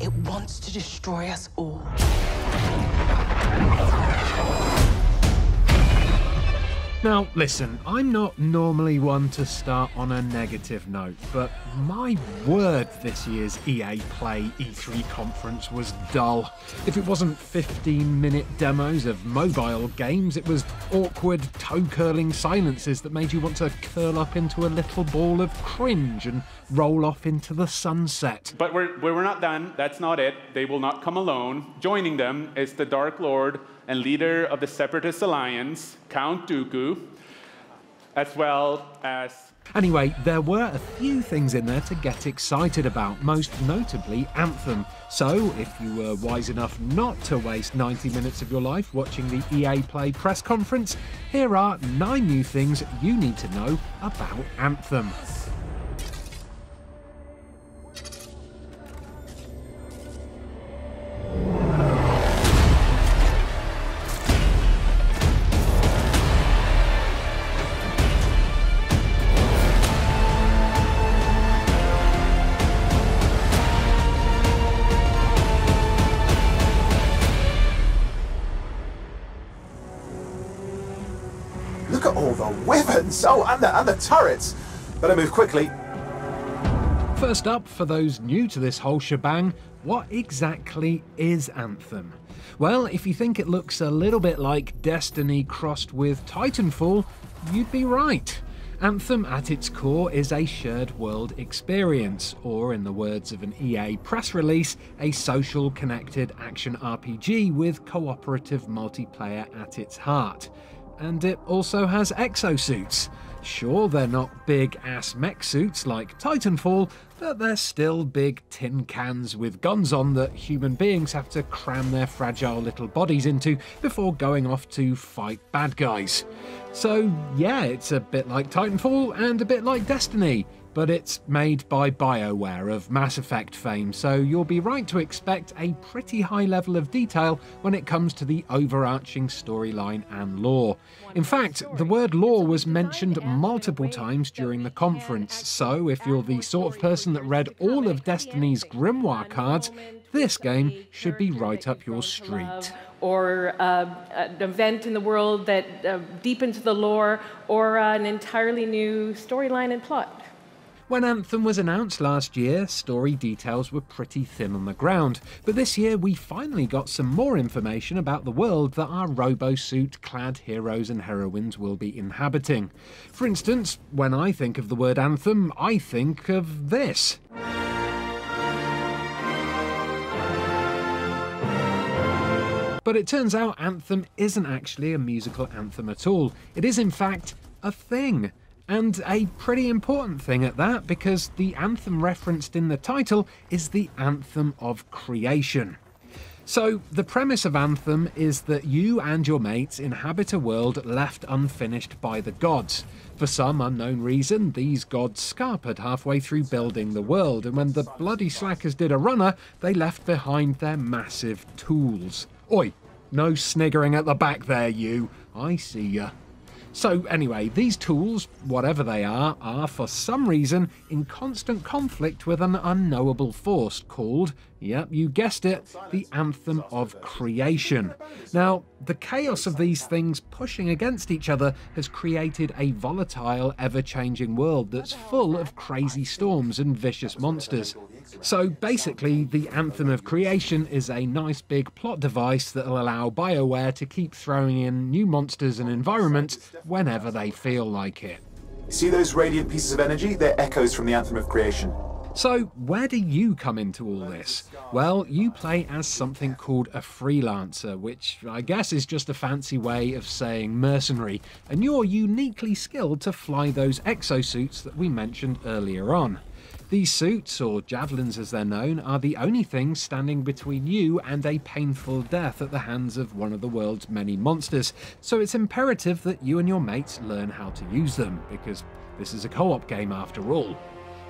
It wants to destroy us all. Now, listen, I'm not normally one to start on a negative note, but my word, this year's EA Play E3 conference was dull. If it wasn't 15-minute demos of mobile games, it was awkward, toe-curling silences that made you want to curl up into a little ball of cringe and roll off into the sunset. But we're not done. That's not it. They will not come alone. Joining them is the Dark Lord and leader of the Separatist Alliance, Count Dooku, as well as... Anyway, there were a few things in there to get excited about, most notably Anthem. So, if you were wise enough not to waste 90 minutes of your life watching the EA Play press conference, here are 9 new things you need to know about Anthem. Look at all the weapons! Oh, and the turrets! Better move quickly. First up, for those new to this whole shebang, what exactly is Anthem? Well, if you think it looks a little bit like Destiny crossed with Titanfall, you'd be right. Anthem at its core is a shared world experience, or in the words of an EA press release, a social connected action RPG with cooperative multiplayer at its heart. And it also has exosuits. Sure, they're not big-ass mech suits like Titanfall, but they're still big tin cans with guns on that human beings have to cram their fragile little bodies into before going off to fight bad guys. So yeah, it's a bit like Titanfall and a bit like Destiny, but it's made by BioWare of Mass Effect fame, so you'll be right to expect a pretty high level of detail when it comes to the overarching storyline and lore. In fact, the word lore was mentioned multiple times during the conference, so if you're the sort of person that read all of Destiny's Grimoire cards, this game should be right up your street. Or an event in the world that deepens the lore, or an entirely new storyline and plot. When Anthem was announced last year, story details were pretty thin on the ground, but this year we finally got some more information about the world that our robo-suit-clad heroes and heroines will be inhabiting. For instance, when I think of the word Anthem, I think of this. But it turns out Anthem isn't actually a musical anthem at all. It is in fact a thing. And a pretty important thing at that, because the anthem referenced in the title is the Anthem of Creation. So, the premise of Anthem is that you and your mates inhabit a world left unfinished by the gods. For some unknown reason, these gods scarpered halfway through building the world, and when the bloody slackers did a runner, they left behind their massive tools. Oi, no sniggering at the back there, you. I see ya. So anyway, these tools, whatever they are for some reason in constant conflict with an unknowable force called, yep, you guessed it, the Anthem of Creation. Now, the chaos of these things pushing against each other has created a volatile, ever-changing world that's full of crazy storms and vicious monsters. So basically, the Anthem of Creation is a nice big plot device that'll allow BioWare to keep throwing in new monsters and environments whenever they feel like it. See those radiant pieces of energy? They're echoes from the Anthem of Creation. So, where do you come into all this? Well, you play as something called a freelancer, which I guess is just a fancy way of saying mercenary, and you're uniquely skilled to fly those exosuits that we mentioned earlier on. These suits, or javelins as they're known, are the only things standing between you and a painful death at the hands of one of the world's many monsters, so it's imperative that you and your mates learn how to use them, because this is a co-op game after all.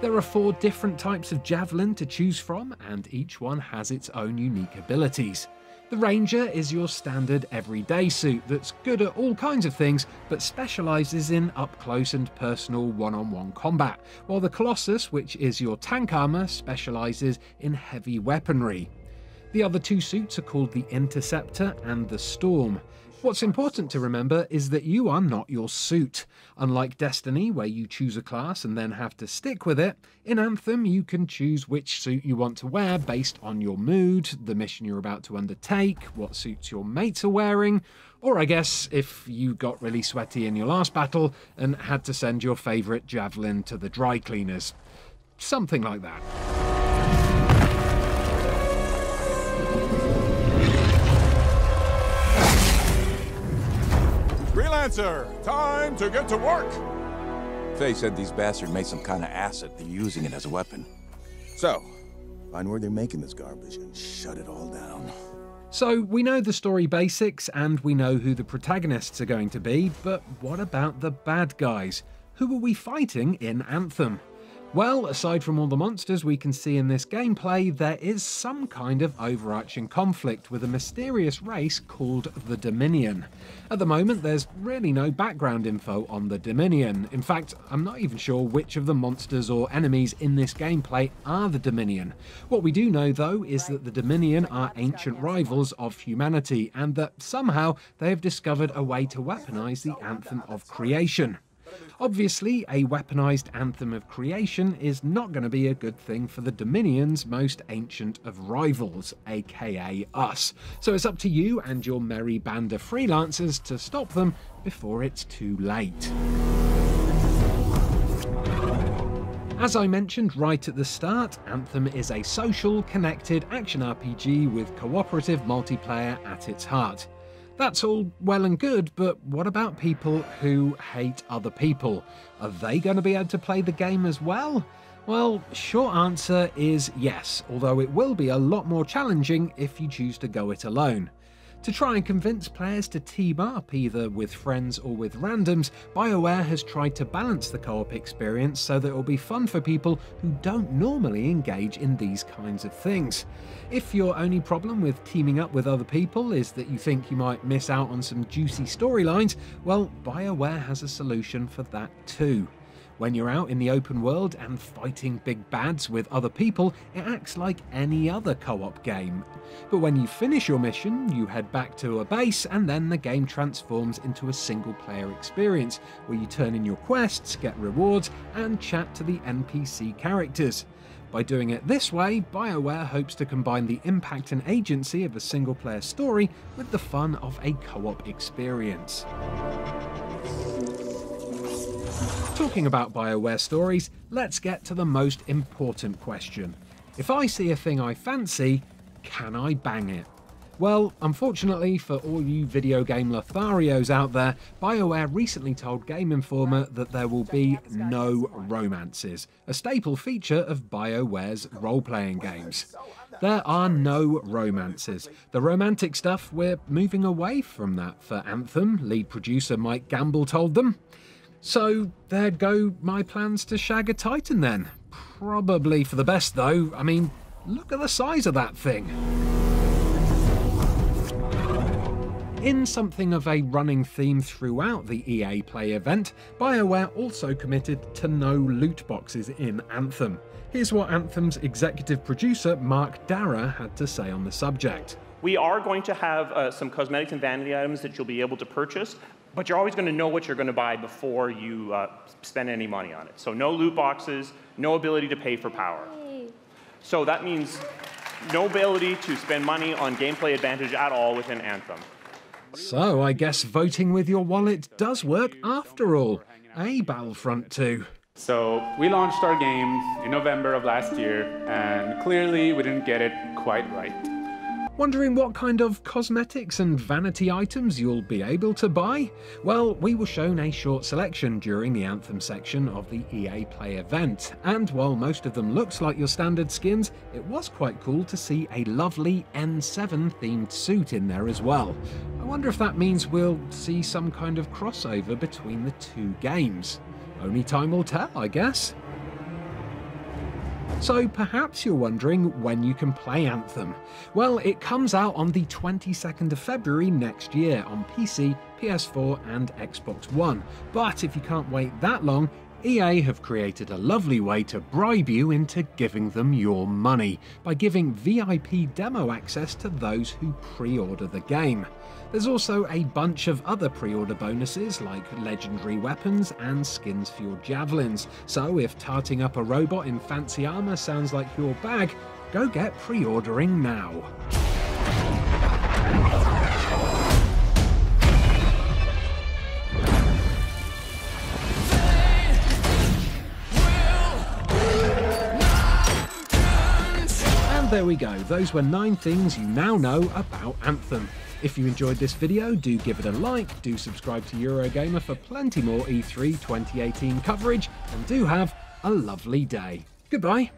There are 4 different types of javelin to choose from, and each one has its own unique abilities. The Ranger is your standard everyday suit that's good at all kinds of things, but specialises in up-close and personal one-on-one combat, while the Colossus, which is your tank armour, specialises in heavy weaponry. The other two suits are called the Interceptor and the Storm. What's important to remember is that you are not your suit. Unlike Destiny, where you choose a class and then have to stick with it, in Anthem you can choose which suit you want to wear based on your mood, the mission you're about to undertake, what suits your mates are wearing, or I guess if you got really sweaty in your last battle and had to send your favourite javelin to the dry cleaners. Something like that. Freelancer, time to get to work! Faye said these bastards made some kind of acid. They're using it as a weapon. So, find where they're making this garbage and shut it all down. So, we know the story basics and we know who the protagonists are going to be, but what about the bad guys? Who are we fighting in Anthem? Well, aside from all the monsters we can see in this gameplay, there is some kind of overarching conflict with a mysterious race called the Dominion. At the moment, there's really no background info on the Dominion. In fact, I'm not even sure which of the monsters or enemies in this gameplay are the Dominion. What we do know, though, is that the Dominion are ancient rivals of humanity, and that somehow they have discovered a way to weaponize the Anthem of Creation. Obviously, a weaponized Anthem of Creation is not going to be a good thing for the Dominion's most ancient of rivals, aka us. So it's up to you and your merry band of freelancers to stop them before it's too late. As I mentioned right at the start, Anthem is a social, connected action RPG with cooperative multiplayer at its heart. That's all well and good, but what about people who hate other people? Are they going to be able to play the game as well? Well, short answer is yes, although it will be a lot more challenging if you choose to go it alone. To try and convince players to team up either with friends or with randoms, BioWare has tried to balance the co-op experience so that it will be fun for people who don't normally engage in these kinds of things. If your only problem with teaming up with other people is that you think you might miss out on some juicy storylines, well, BioWare has a solution for that too. When you're out in the open world and fighting big bads with other people, it acts like any other co-op game. But when you finish your mission, you head back to a base and then the game transforms into a single-player experience, where you turn in your quests, get rewards, and chat to the NPC characters. By doing it this way, BioWare hopes to combine the impact and agency of a single-player story with the fun of a co-op experience. Talking about BioWare stories, let's get to the most important question. If I see a thing I fancy, can I bang it? Well, unfortunately for all you video game Lotharios out there, BioWare recently told Game Informer that there will be no romances, a staple feature of BioWare's role-playing games. There are no romances. The romantic stuff, we're moving away from that for Anthem, lead producer Mike Gamble told them. So there go my plans to shag a Titan then. Probably for the best though. I mean, look at the size of that thing. In something of a running theme throughout the EA Play event, BioWare also committed to no loot boxes in Anthem. Here's what Anthem's executive producer Mark Darrah had to say on the subject. We are going to have some cosmetics and vanity items that you'll be able to purchase, but you're always going to know what you're going to buy before you spend any money on it. So no loot boxes, no ability to pay for power. So that means no ability to spend money on gameplay advantage at all within Anthem. So I guess voting with your wallet does work after all. Battlefront 2. So we launched our game in November of last year, and clearly we didn't get it quite right. Wondering what kind of cosmetics and vanity items you'll be able to buy? Well, we were shown a short selection during the Anthem section of the EA Play event, and while most of them looked like your standard skins, it was quite cool to see a lovely N7 themed suit in there as well. I wonder if that means we'll see some kind of crossover between the two games. Only time will tell, I guess. So perhaps you're wondering when you can play Anthem. Well, it comes out on the 22nd of February next year on PC, PS4 and Xbox One. But if you can't wait that long, EA have created a lovely way to bribe you into giving them your money by giving VIP demo access to those who pre-order the game. There's also a bunch of other pre-order bonuses like legendary weapons and skins for your javelins, so if tarting up a robot in fancy armor sounds like your bag, go get pre-ordering now. There we go, those were 9 things you now know about Anthem. If you enjoyed this video, do give it a like, do subscribe to Eurogamer for plenty more E3 2018 coverage, and do have a lovely day. Goodbye.